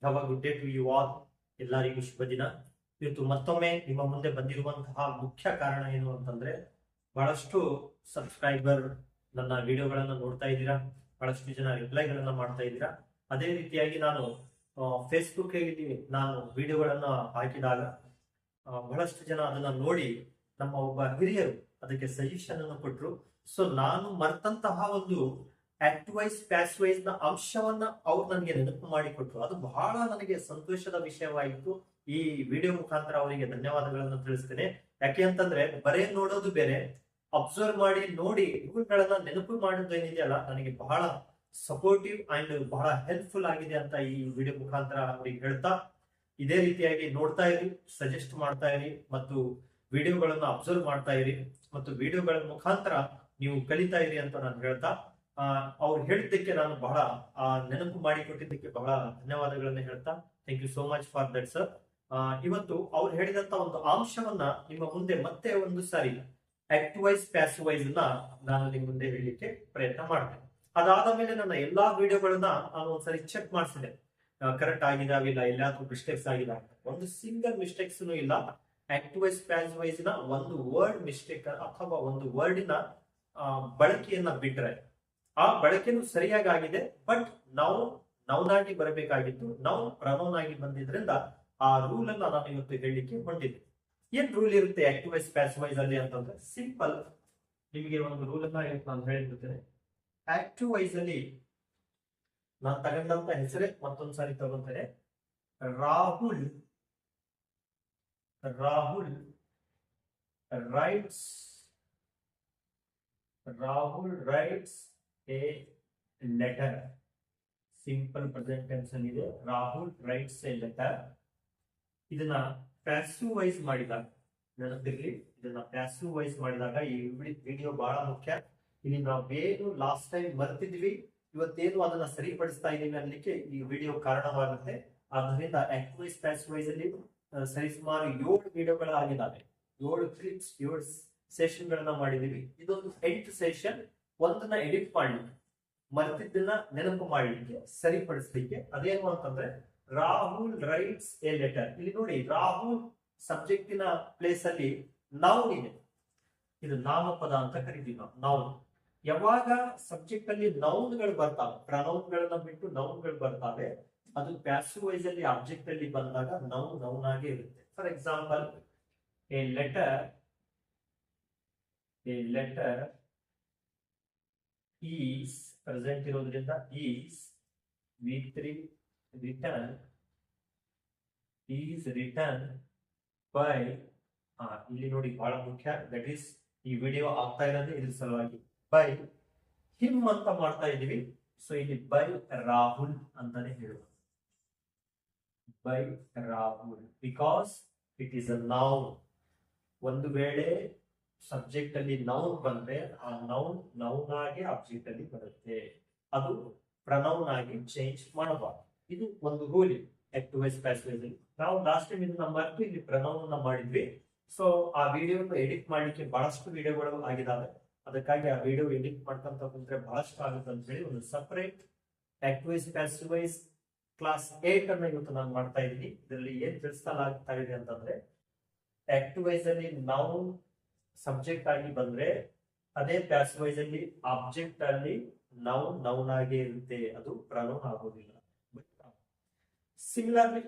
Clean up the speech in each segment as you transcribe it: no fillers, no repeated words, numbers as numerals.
Have a good day to you all. ಎಲ್ಲರಿಗೂ ಶುಭ ದಿನ. ಇವತ್ತು ಮತ್ತೊಮ್ಮೆ ನಿಮ್ಮ ಮುಂದೆ ಬಂದಿರುವಂತಹ ಮುಖ್ಯ ಕಾರಣ ಏನು ಅಂತಂದ್ರೆ, ಬಹಳಷ್ಟು ಸಬ್ಸ್ಕ್ರೈಬರ್ ನನ್ನ ವಿಡಿಯೋಗಳನ್ನ ನೋಡ್ತಾ ಇದ್ದೀರಾ, ಬಹಳಷ್ಟು ಜನ ರಿಪ್ಲೈಗಳನ್ನ ಮಾಡ್ತಾ ಇದ್ದೀರಾ. ಅದೇ ರೀತಿಯಾಗಿ ನಾನು ಫೇಸ್ಬುಕ್ ನಾನು ವಿಡಿಯೋಗಳನ್ನ ಹಾಕಿದಾಗ ಬಹಳಷ್ಟು ಜನ ಅದನ್ನ ನೋಡಿ ನಮ್ಮ ಒಬ್ಬ ಹಿರಿಯರು ಅದಕ್ಕೆ ಸಜೆಷನ್ ಅನ್ನು ಕೊಟ್ಟರು. ಸೊ ನಾನು ಮರ್ತಂತಹ ಒಂದು ಆಕ್ಟ್ ವೈಸ್ ಪ್ಯಾಸ್ ವೈಸ್ ನ ಅಂಶವನ್ನ ಅವ್ರು ನನಗೆ ನೆನಪು ಮಾಡಿಕೊಟ್ರು. ಅದು ಬಹಳ ನನಗೆ ಸಂತೋಷದ ವಿಷಯವಾಯಿತು. ಈ ವಿಡಿಯೋ ಮುಖಾಂತರ ಅವರಿಗೆ ಧನ್ಯವಾದಗಳನ್ನು ತಿಳಿಸ್ತೇನೆ. ಯಾಕೆ ಅಂತಂದ್ರೆ ಬರೇ ನೋಡೋದು ಬೇರೆ, ಅಬ್ಸರ್ವ್ ಮಾಡಿ ನೋಡಿ ಇವುಗಳನ್ನ ನೆನಪು ಮಾಡೋದು ಏನಿದೆಯಲ್ಲ, ನನಗೆ ಬಹಳ ಸಪೋರ್ಟಿವ್ ಅಂಡ್ ಬಹಳ ಹೆಲ್ಪ್ಫುಲ್ ಆಗಿದೆ ಅಂತ ಈ ವಿಡಿಯೋ ಮುಖಾಂತರ ಅವ್ರಿಗೆ ಹೇಳ್ತಾ, ಇದೇ ರೀತಿಯಾಗಿ ನೋಡ್ತಾ ಇರಿ, ಸಜೆಸ್ಟ್ ಮಾಡ್ತಾ ಇರಿ ಮತ್ತು ವಿಡಿಯೋಗಳನ್ನ ಅಬ್ಸರ್ವ್ ಮಾಡ್ತಾ ಇರಿ ಮತ್ತು ವಿಡಿಯೋಗಳ ಮುಖಾಂತರ ನೀವು ಕಲಿತಾ ಇರಿ ಅಂತ ನಾನು ಹೇಳ್ತಾ, ಅವ್ರು ಹೇಳಿದ್ದಕ್ಕೆ ನಾನು ಬಹಳ ನೆನಪು ಮಾಡಿಕೊಟ್ಟಿದ್ದಕ್ಕೆ ಬಹಳ ಧನ್ಯವಾದಗಳನ್ನ ಹೇಳ್ತಾ, thank you so much for that sir. ಇವತ್ತು ಅವ್ರು ಹೇಳಿದಂತ ಒಂದು ಅಂಶವನ್ನ ನಿಮ್ಮ ಮುಂದೆ ಮತ್ತೆ ಒಂದು ಸಾರಿ ಆಕ್ಟ್ ವೈಸ್ ಪ್ಯಾಸಿವ್ ವೈಸ್ ನಾನು ನಿಮ್ಮ ಮುಂದೆ ಹೇಳಲಿಕ್ಕೆ ಪ್ರಯತ್ನ ಮಾಡ್ತೇನೆ. ಅದಾದ ಮೇಲೆ ನನ್ನ ಎಲ್ಲಾ ವಿಡಿಯೋಗಳನ್ನ ನಾನು ಒಂದ್ಸರಿ ಚೆಕ್ ಮಾಡಿಸಿದೆ, ಕರೆಕ್ಟ್ ಆಗಿದಾವಿಲ್ಲ, ಎಲ್ಲಾದ್ರೂ ಮಿಸ್ಟೇಕ್ಸ್ ಆಗಿಲ್ಲ. ಒಂದು ಸಿಂಗಲ್ ಮಿಸ್ಟೇಕ್ಸ್ ಇಲ್ಲ. ಆಕ್ಟ್ ವೈಸ್ ಪ್ಯಾಸಿವ್ ವೈಸ್ ನ ಒಂದು ವರ್ಡ್ ಮಿಸ್ಟೇಕ್ ಅಥವಾ ಒಂದು ವರ್ಡಿನ ಬಳಕೆಯನ್ನ ಬಿಟ್ರೆ ಆ ಬಳಕೆನೂ ಸರಿಯಾಗಿ ಆಗಿದೆ. ಬಟ್ ನಾವು ನೌನಾಗಿ ಬರಬೇಕಾಗಿತ್ತು, ನಾವು ಪ್ರನೌನ್ ಆಗಿ ಬಂದಿದ್ರಿಂದ ಆ ರೂಲ್ ಅನ್ನ ನಾನು ಇವತ್ತು ಹೇಳಲಿಕ್ಕೆ ಹೊಂದಿದ್ದೆ. ಏನ್ ರೂಲ್ ಇರುತ್ತೆ ಆಕ್ಟಿವ್ ವೈಸ್ ಪ್ಯಾಸಿವ್ ವೈಸ್ ಅಲ್ಲಿ ಅಂತಂದ್ರೆ, ಸಿಂಪಲ್. ನಿಮಗೆ ಒಂದು ರೂಲ್ ಅನ್ನ ನಾನು ಹೇಳಿರ್ತೇನೆ. ಆಕ್ಟಿವ್ ವೈಸ್ ಅಲ್ಲಿ ನಾನು ತಗೊಂಡಂತ ಹೆಸರೇ ಮತ್ತೊಂದ್ಸಾರಿ ತಗೊಂತೇನೆ. Rahul Rahul writes a letter. Simple present tense ಅಲ್ಲಿ ಇದೆ. Rahul writes a letter. ಇದನ್ನ ಪ್ಯಾಸಿವ್ ವೈಸ್ ಮಾಡಿದಾಗ, ನೆನಪಿರ್ಲಿ, ಇದನ್ನ ಪ್ಯಾಸಿವ್ ವೈಸ್ ಮಾಡಿದಾಗ ಈ ವಿಡಿಯೋ ಬಹಳ ಮುಖ್ಯ. ಇಲ್ಲಿ ನಾವೇನು ಲಾಸ್ಟ್ ಟೈಮ್ ಬರ್ತಿದ್ವಿ, ಇವತ್ತೇನು ಅದನ್ನ ಸರಿಪಡಿಸ್ತಾ ಇದೀವಿ ಅನ್ನಲಿಕ್ಕೆ ಈ ವಿಡಿಯೋ ಕಾರಣವಾಗುತ್ತೆ. ಆದ್ದರಿಂದ ಆಕ್ಟಿವ್ ವೈಸ್ ಪ್ಯಾಸಿವ್ ವೈಸ್ ಅಲ್ಲಿ ಸರಿಸುಮಾರು 7 ವಿಡಿಯೋಗಳಾಗಿದ್ದಾವೆ. 7 ಕ್ಲಿಪ್ಸ್, 7 ಸೆಷನ್ ಗಳನ್ನ ಮಾಡಿದೀವಿ. ಇದೊಂದು 8th ಸೆಷನ್. ಒಂದನ್ನ ಎಡಿಟ್ ಮಾಡ್ಲಿಕ್ಕೆ, ಮರ್ತಿದ್ದನ್ನ ನೆನಪು ಮಾಡ್ಲಿಕ್ಕೆ, ಸರಿಪಡಿಸ್ಲಿಕ್ಕೆ. ಅದೇನು ಅಂತಂದ್ರೆ ರಾಹುಲ್ ರೈಟ್ಸ್ ಎ ಲೆಟರ್. ಇಲ್ಲಿ ನೋಡಿ, ರಾಹುಲ್ ಸಬ್ಜೆಕ್ಟಿನ ಪ್ಲೇಸ್ ಅಲ್ಲಿ ನೌನ್ ಇದೆ. ಇದು ನಾಮಪದ ಅಂತ ಕರಿತೀವಿ ನಾವು, ನೌನ್. ಯಾವಾಗ ಸಬ್ಜೆಕ್ಟ್ ಅಲ್ಲಿ ನೌನ್ ಗಳು ಬರ್ತಾವೆ, ಪ್ರನೌನ್ ಗಳನ್ನ ಬಿಟ್ಟು ನೌನ್ ಗಳು ಬರ್ತಾವೆ, ಅದು ಪ್ಯಾಸಿವ್ ವೈಸ್ ಅಲ್ಲಿ ಆಬ್ಜೆಕ್ಟ್ ಅಲ್ಲಿ ಬಂದಾಗ ನೌನ್ ಆಗೇ ಇರುತ್ತೆ. For example, A letter is present ಇರೋದ್ರಿಂದ ಈಸ್ V3 ರಿಟರ್ನ್ ಬೈ. ಇಲ್ಲಿ ನೋಡಿ ಬಹಳ ಮುಖ್ಯ, ದಟ್ ಈಸ್ ಈ ವಿಡಿಯೋ ಆಗ್ತಾ ಇರೋದೇ ಇದ್ರ ಸಲುವಾಗಿ. ಬೈ ಹಿಮ್ ಅಂತ ಮಾಡ್ತಾ ಇದೀವಿ. ಸೊ ಇಲ್ಲಿ ಬೈ ರಾಹುಲ್ ಅಂತಾನೆ ಹೇಳುವ. By Rahul because it is a noun. ಒಂದು ವೇಳೆ ಸಬ್ಜೆಕ್ಟ್ ಅಲ್ಲಿ ನೌನ್ ಬಂದ್ರೆ ಆ ನೌನ್ ಆಗಿ ಆಬ್ಜೆಕ್ಟ್ ಅಲ್ಲಿ ಬರುತ್ತೆ. ಅದು ಪ್ರನೌನ್ ಆಗಿ ಚೇಂಜ್ ಮಾಡಬಾರ್ದು. ಇದು ಒಂದು ರೂಲ್ ಇದೆ ಆಕ್ಟಿವ್ ವೈಸ್ ಪ್ಯಾಸಿವ್ ವೈಸ್ ಅಲ್ಲಿ. ನಾವು ಲಾಸ್ಟ್ ಟೈಮ್ ಇದನ್ನ ಮರೆತು ಇಲ್ಲಿ ಪ್ರನೌನ್ ಅನ್ನ ಮಾಡಿದ್ವಿ. ಸೊ ಆ ವಿಡಿಯೋ ಎಡಿಟ್ ಮಾಡ್ಲಿಕ್ಕೆ ಬಹಳಷ್ಟು ವಿಡಿಯೋಗಳು ಆಗಿದಾವೆ. ಅದಕ್ಕಾಗಿ ಆ ವಿಡಿಯೋ ಎಡಿಟ್ ಮಾಡ್ಕೊಂತ ಬಂದ್ರೆ ಬಹಳಷ್ಟು ಆಗುತ್ತೆ ಅಂತ ಹೇಳಿ ಒಂದು separate active voice passive wise class 8 ಅನ್ನ ಇವತ್ತು ನಾನು ಮಾಡ್ತಾ ಇದ್ದೀನಿ. ಇದರಲ್ಲಿ ಏನ್ ತಿಳಿಸಲಾಗ್ತಾ ಇದೆ ಅಂತಂದ್ರೆ, ಆಕ್ಟಿವ್ ವೈಸ್ ಅಲ್ಲಿ ನೌನ್ ಸಬ್ಜೆಕ್ಟ್ ಆಗಿ ಬಂದ್ರೆ ಅದೇ ಪ್ಯಾಸಿವ್ ವೈಸ್ ಅಲ್ಲಿ ಆಬ್ಜೆಕ್ಟ್ ಅಲ್ಲಿ ನೌನ್ ಆಗಿ ಇರುತ್ತೆ, ಅದು ಪ್ರನೌನ್ ಆಗೋದಿಲ್ಲ. ಸಿಮಿಲರ್ಲಿ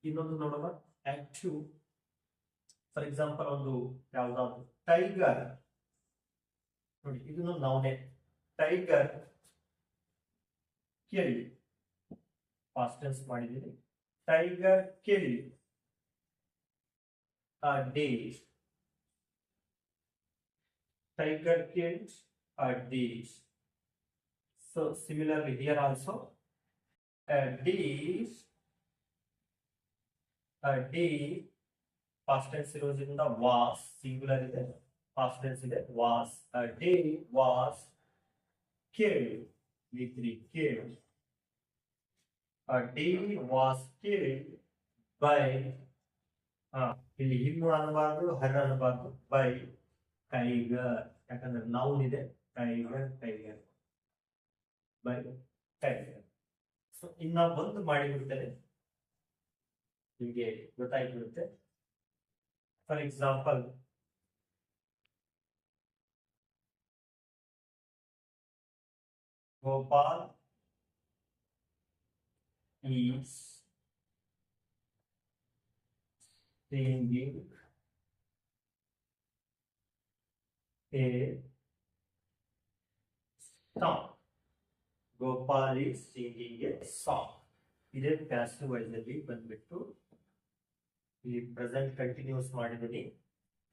ಇನ್ನೊಂದು ನೋಡೋಣ, ಆಕ್ಟಿವ್. ಫಾರ್ ಎಕ್ಸಾಂಪಲ್, ಒಂದು ಯಾವ್ದಾದ್ರು ಟೈಗರ್ ನೋಡಿ, ಇದನ್ನು ನೌನೇ. ಟೈಗರ್ ಕೇಳಿ, ಪಾಸ್ಟ್ ಟೆನ್ಸ್ ಮಾಡಿದೀನಿ. ಟೈಗರ್ ಕೇಳಿ a day. Tiger killed a day. So similarly here also, a day past tense ಇರೋದ್ರಿಂದ was, singular ಇದೆ, past tense ಇದೆ, was. A day was killed. V3 killed. A day was killed by, ಇಲ್ಲಿ ಹಿಮ್ಮು ಅನ್ನಬಾರ್ದು, ಹರ್ ಅನ್ನಬಾರ್ದು, by tiger. ಯಾಕಂದ್ರೆ noun ಇದೆ, tiger by tiger. So ಇನ್ನ ಒಂದು ಮಾಡಿಬಿಡ್ತೇನೆ. ನಿಮಗೆ ಗೊತ್ತಾಗ್ಬಿಡುತ್ತೆ. For example, Gopal is singing a song. Gopal is singing A song. ಇದೇ passive voice ಅಲ್ಲಿ ಬಂದ್ಬಿಟ್ಟು ಇಲ್ಲಿ ಪ್ರೆಸೆಂಟ್ ಕಂಟಿನ್ಯೂಸ್ ಮಾಡಿದೀನಿ.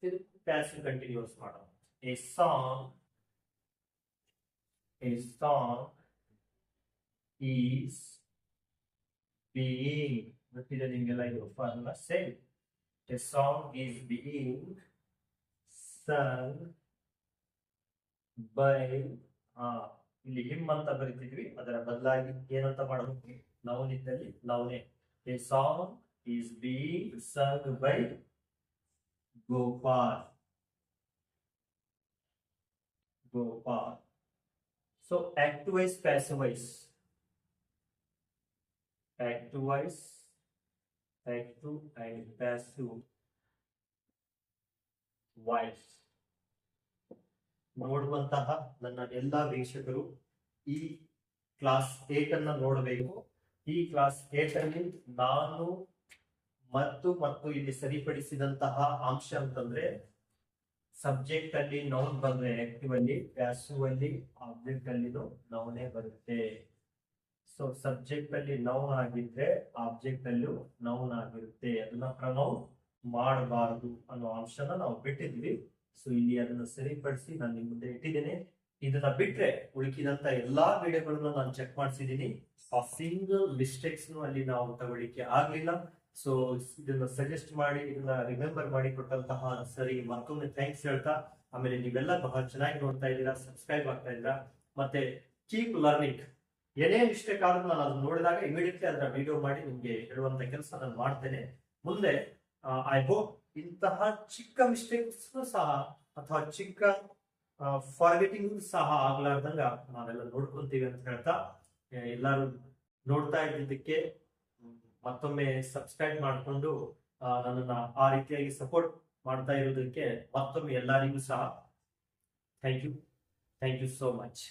ಇದು ಪ್ಯಾಸಿವ್ ಕಂಟಿನ್ಯೂಸ್ ಮಾಡೋಣ. A song is being. ಗೊತ್ತಿದೆ ನಿಮಗೆಲ್ಲ ಇದು formula same. A song is being sung by ಇಲ್ಲಿ ಹಿಮ್ ಅಂತ ಬರೀತಿದ್ವಿ, ಅದರ ಬದಲಾಗಿ ಏನಂತ ಮಾಡಬೇಕು, ನೌನ್ ಇದ್ದಲ್ಲಿ ನೌನೇ. A song is being sung by Gopal. So active voice, passive voice. Active voice, active and passive voice. ನೋಡುವಂತಹ ನನ್ನ ಎಲ್ಲಾ ವೀಕ್ಷಕರು ಈ ಕ್ಲಾಸ್ 8 ಅನ್ನ ನೋಡಬೇಕು. ಈ ಕ್ಲಾಸ್ 8 ಅಲ್ಲಿ ನಾನು ಮತ್ತು ಇಲ್ಲಿ ಸರಿಪಡಿಸಿದಂತಹ ಅಂಶ ಅಂತಂದ್ರೆ, ಸಬ್ಜೆಕ್ಟ್ ಅಲ್ಲಿ ನೌನ್ ಬಂದ್ರೆ ಆಕ್ಟಿವ್ ಅಲ್ಲಿ, ಪ್ಯಾಸಿವ್ ಅಲ್ಲಿ ಆಬ್ಜೆಕ್ಟ್ ಅಲ್ಲಿ ನೌನೇ ಬರುತ್ತೆ. ಸೊ ಸಬ್ಜೆಕ್ಟ್ ಅಲ್ಲಿ ನೌನ್ ಆಗಿದ್ರೆ ಆಬ್ಜೆಕ್ಟ್ ಅಲ್ಲೂ ನೌನ್ ಆಗಿರುತ್ತೆ. ಅದನ್ನ ಪ್ರನೌನ್ ಮಾಡಬಾರದು ಅನ್ನೋ ಅಂಶನ ನಾವು ಬಿಟ್ಟಿದ್ವಿ. ಸೊ ಇಲ್ಲಿ ಅದನ್ನ ಸರಿಪಡಿಸಿ ನಾನು ನಿಮ್ ಮುಂದೆ ಇಟ್ಟಿದ್ದೇನೆ. ಇದನ್ನ ಬಿಟ್ರೆ ಉಳಿಕಿದಂತ ಎಲ್ಲಾ ವಿಡಿಯೋಗಳನ್ನ ನಾನು ಚೆಕ್ ಮಾಡಿಸಿದೀನಿ. ಆ ಸಿಂಗಲ್ ಮಿಸ್ಟೇಕ್ಸ್ ಅಲ್ಲಿ ನಾವು ತಗೊಳ್ಳಿಕ್ಕೆ ಆಗ್ಲಿಲ್ಲ. ಸೊ ಇದನ್ನ ಸಜೆಸ್ಟ್ ಮಾಡಿ, ಇದನ್ನ ರಿಮೆಂಬರ್ ಮಾಡಿ ಕೊಟ್ಟಂತಹ ಸರಿ ಮತ್ತೊಮ್ಮೆ ಥ್ಯಾಂಕ್ಸ್ ಹೇಳ್ತಾ, ಆಮೇಲೆ ನೀವೆಲ್ಲ ಬಹಳ ಚೆನ್ನಾಗಿ ನೋಡ್ತಾ ಇದ್ದೀರಾ, ಸಬ್ಸ್ಕ್ರೈಬ್ ಆಗ್ತಾ ಇದ್ದೀರಾ, ಮತ್ತೆ ಕೀಪ್ ಲರ್ನಿಂಗ್. ಏನೇ ಮಿಸ್ಟೇಕ್ ಆದ್ರೂ ನಾನು ಅದನ್ನ ನೋಡಿದಾಗ ಇಮಿಡಿಯೇಟ್ಲಿ ಅದನ್ನ ವಿಡಿಯೋ ಮಾಡಿ ನಿಮ್ಗೆ ಹೇಳುವಂತ ಕೆಲಸ ನಾನು ಮಾಡ್ತೇನೆ. ಮುಂದೆ ಐ ಹೋಪ್ ಇಂತಹ ಚಿಕ್ಕ ಮಿಸ್ಟೇಕ್ಸ್ ಸಹ ಅಥವಾ ಚಿಕ್ಕ ಫಾರ್ಗೆಟಿಂಗ್ ಸಹ ಆಗ್ಲಾರ್ದಂಗ ನಾವೆಲ್ಲ ನೋಡ್ಕೊಂತೀವಿ ಅಂತ ಹೇಳ್ತಾ, ಎಲ್ಲರೂ ನೋಡ್ತಾ ಇದ್ದಿದ್ದಕ್ಕೆ ಮತ್ತೊಮ್ಮೆ ಸಬ್ಸ್ಕ್ರೈಬ್ ಮಾಡಿಕೊಂಡು ನನ್ನನ್ನ ಆ ರೀತಿಯಾಗಿ ಸಪೋರ್ಟ್ ಮಾಡ್ತಾ ಇರೋದಕ್ಕೆ ಮತ್ತೊಮ್ಮೆ ಎಲ್ಲರಿಗೂ ಸಹ ಥ್ಯಾಂಕ್ ಯು ಸೋ ಮಚ್.